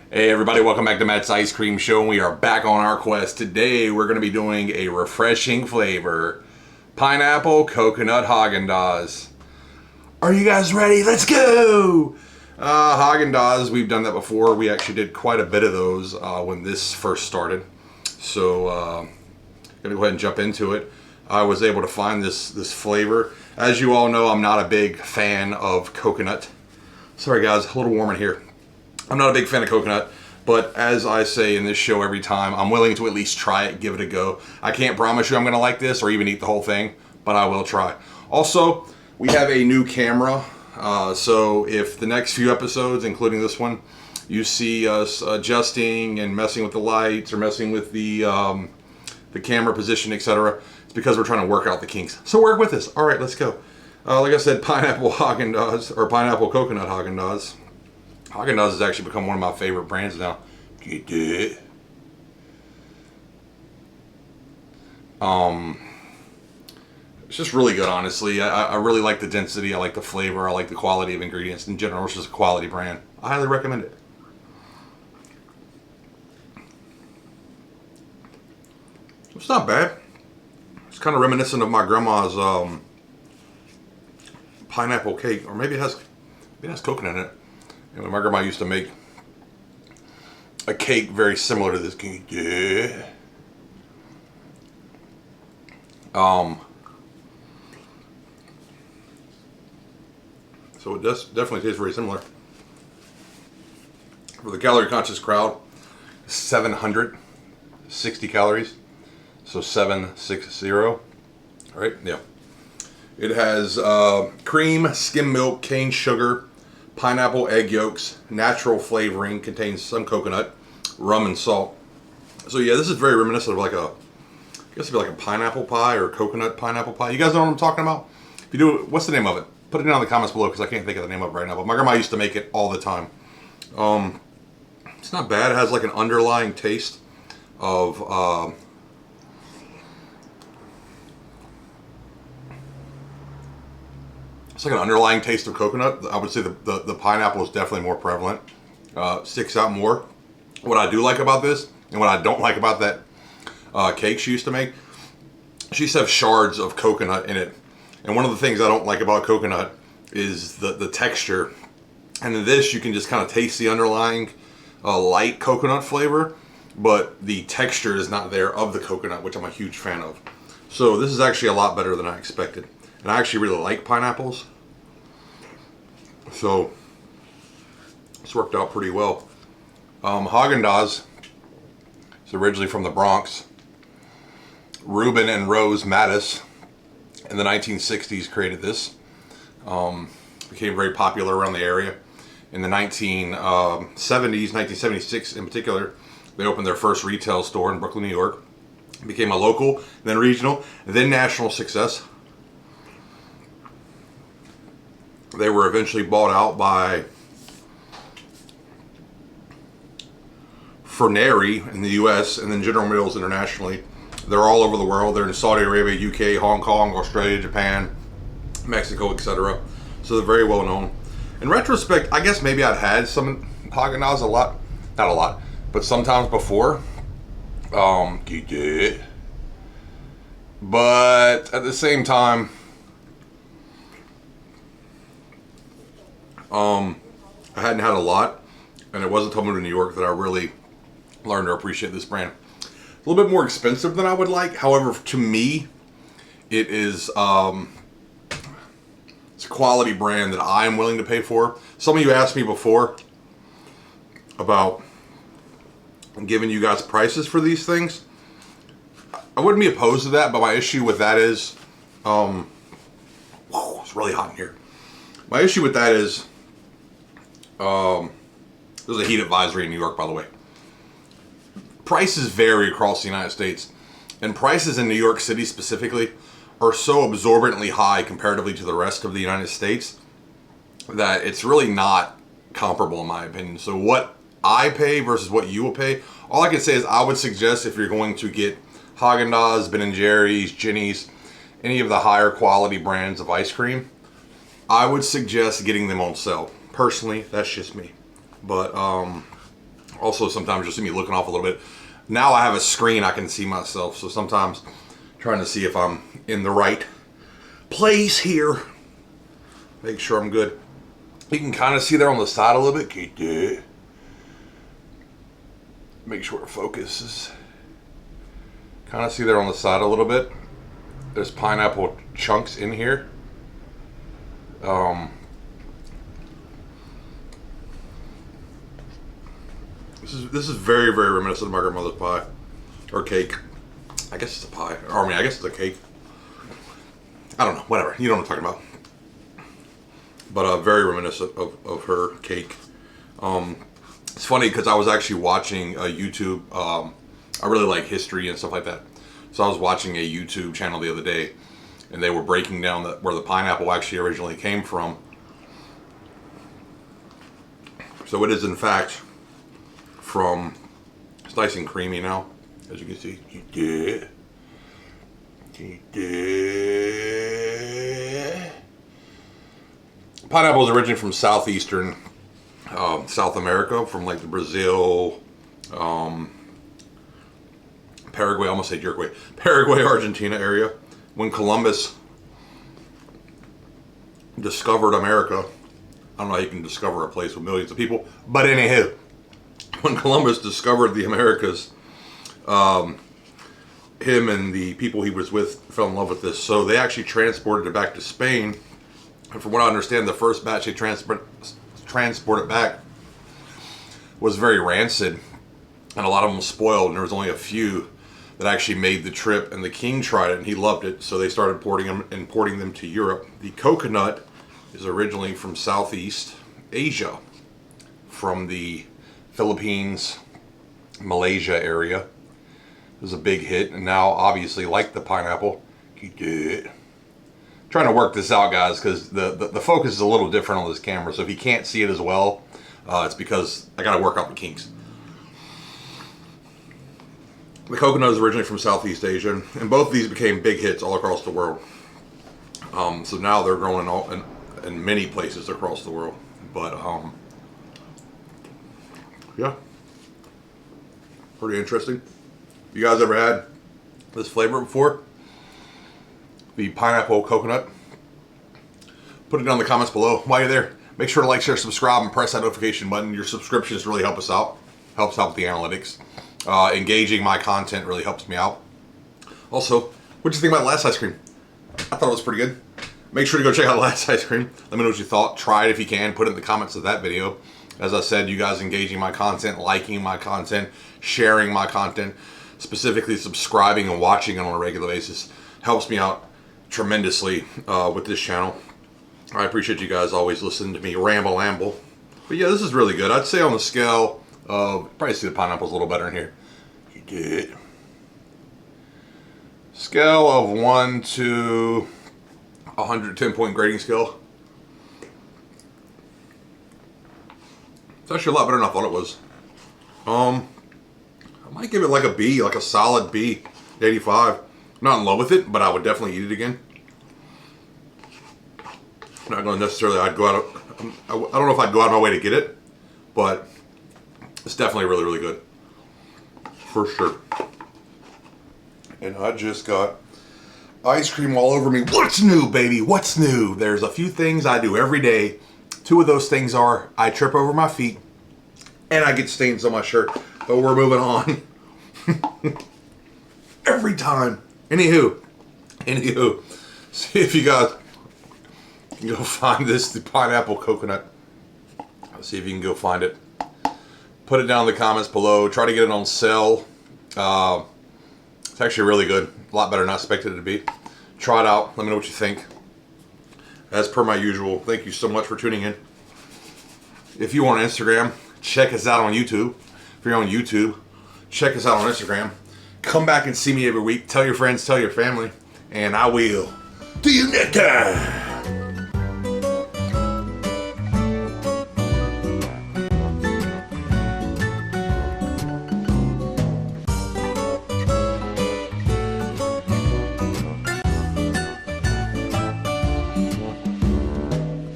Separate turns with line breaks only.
Hey everybody, welcome back to Matt's Ice Cream Show, and we are back on our quest. Today we're going to be doing a refreshing flavor. Pineapple coconut Haagen Dazs. Are you guys ready? Let's go! Haagen Dazs, we've done that before. We actually did quite a bit of those when this first started. So, going to go ahead and jump into it. I was able to find this flavor. As you all know, I'm not a big fan of coconut. Sorry guys, a little warm in here. I'm not a big fan of coconut, but as I say in this show every time, I'm willing to at least try it, give it a go. I can't promise you I'm going to like this or even eat the whole thing, but I will try. Also, we have a new camera, so if the next few episodes, including this one, you see us adjusting and messing with the lights or messing with the camera position, etc., it's because we're trying to work out the kinks. So work with us. All right, let's go. Like I said, pineapple Haagen Dazs, or pineapple coconut Haagen Dazs. Haagen Dazs has actually become one of my favorite brands now. Get it? It's just really good, honestly. I really like the density. I like the flavor. I like the quality of ingredients in general. It's just a quality brand. I highly recommend it. It's not bad. It's kind of reminiscent of my grandma's pineapple cake, or maybe it has coconut in it. You know, my grandma used to make a cake very similar to this cake. Yeah. So it does definitely taste very similar. For the calorie conscious crowd, 760 calories. So 760. All right, yeah. It has cream, skim milk, cane sugar, pineapple egg yolks, natural flavoring, contains some coconut, rum, and salt. So yeah, this is very reminiscent of like I guess it'd be like a pineapple pie or coconut pineapple pie. You guys know what I'm talking about? If you do, what's the name of it? Put it down in the comments below because I can't think of the name of it right now. But my grandma used to make it all the time. It's not bad. It has like an underlying taste of it's like an underlying taste of coconut. I would say the pineapple is definitely more prevalent. Sticks out more. What I do like about this, and what I don't like about that cake she used to make, she used to have shards of coconut in it. And one of the things I don't like about coconut is the texture. And in this, you can just kind of taste the underlying light coconut flavor, but the texture is not there of the coconut, which I'm a huge fan of. So this is actually a lot better than I expected. And I actually really like pineapples. So this worked out pretty well. Haagen Dazs is originally from the Bronx. Reuben and Rose Mattis in the 1960s created this. Became very popular around the area. In the 1970s, 1976 in particular, they opened their first retail store in Brooklyn, New York. Became a local, then regional, then national success. They were eventually bought out by Fernary in the US and then General Mills internationally. They're all over the world. They're in Saudi Arabia, UK, Hong Kong, Australia, Japan, Mexico, etc. So they're very well known. In retrospect, I guess maybe I'd had some Haagen Dazs not a lot, but sometimes before. But at the same time, I hadn't had a lot, and it wasn't until I moved to New York that I really learned to appreciate this brand. It's a little bit more expensive than I would like. However, to me, it is it's a quality brand that I am willing to pay for. Some of you asked me before about giving you guys prices for these things. I wouldn't be opposed to that, but my issue with that is, it's really hot in here. My issue with that is, there's a heat advisory in New York, by the way. Prices vary across the United States, and prices in New York City specifically are so absorbently high comparatively to the rest of the United States that it's really not comparable in my opinion. So what I pay versus what you will pay, all I can say is I would suggest if you're going to get Haagen Dazs, Ben & Jerry's, Jenny's, any of the higher quality brands of ice cream, I would suggest getting them on sale. Personally, that's just me. But Also, sometimes you'll see me looking off a little bit. Now I have a screen I can see myself, so sometimes trying to see if I'm in the right place here. Make sure I'm good. You can kind of see there on the side a little bit. Make sure it focuses. Kind of see there on the side a little bit. There's pineapple chunks in here. This is very, very reminiscent of my grandmother's pie or cake. I guess it's a pie, or I mean, I guess it's a cake. I don't know, whatever. You know what I'm talking about. But very reminiscent of her cake. It's funny because I was actually watching a YouTube. I really like history and stuff like that, so I was watching a YouTube channel the other day, and they were breaking down where the pineapple actually originally came from. So it is in fact from, it's nice and creamy now, as you can see. Pineapple is originally from southeastern South America, from like the Brazil, Paraguay, I almost said Uruguay, Paraguay, Argentina area. When Columbus discovered America, I don't know how you can discover a place with millions of people, but anywho, when Columbus discovered the Americas, him and the people he was with fell in love with this, so they actually transported it back to Spain. And from what I understand, the first batch they transported back was very rancid, and a lot of them spoiled, and there was only a few that actually made the trip, and the king tried it and he loved it, so they started importing them to Europe. The coconut is originally from Southeast Asia, from the Philippines, Malaysia area. It was a big hit, and now obviously, like the pineapple, trying to work this out, guys, because the focus is a little different on this camera, so if you can't see it as well, it's because I got to work out the kinks. The coconut is originally from Southeast Asia, and both of these became big hits all across the world. So now they're growing in many places across the world. But yeah, pretty interesting. You guys ever had this flavor before? The pineapple coconut? Put it down in the comments below. While you're there, make sure to like, share, subscribe, and press that notification button. Your subscriptions really help us out. Helps out with the analytics. Engaging my content really helps me out. Also, what'd you think about last ice cream? I thought it was pretty good. Make sure to go check out last ice cream. Let me know what you thought. Try it if you can. Put it in the comments of that video. As I said, you guys engaging my content, liking my content, sharing my content, specifically subscribing and watching it on a regular basis helps me out tremendously with this channel. I appreciate you guys always listening to me ramble. But yeah, this is really good. I'd say on the scale of, probably see the pineapple's a little better in here. You did. Scale of 1 to 110 point grading scale. It's actually a lot better than I thought it was. I might give it like a B, like a solid B, 85. Not in love with it, but I would definitely eat it again. Not going to necessarily, I don't know if I'd go out of my way to get it, but it's definitely really, really good. For sure. And I just got ice cream all over me. What's new, baby? What's new? There's a few things I do every day. 2 of those things are I trip over my feet and I get stains on my shirt. But we're moving on. Every time. Anywho, see if you guys can go find this, the pineapple coconut. See if you can go find it. Put it down in the comments below. Try to get it on sale. It's actually really good. A lot better than I expected it to be. Try it out. Let me know what you think. As per my usual, thank you so much for tuning in. If you're on Instagram, check us out on YouTube. If you're on YouTube, check us out on Instagram. Come back and see me every week. Tell your friends, tell your family, and I will. See you next time.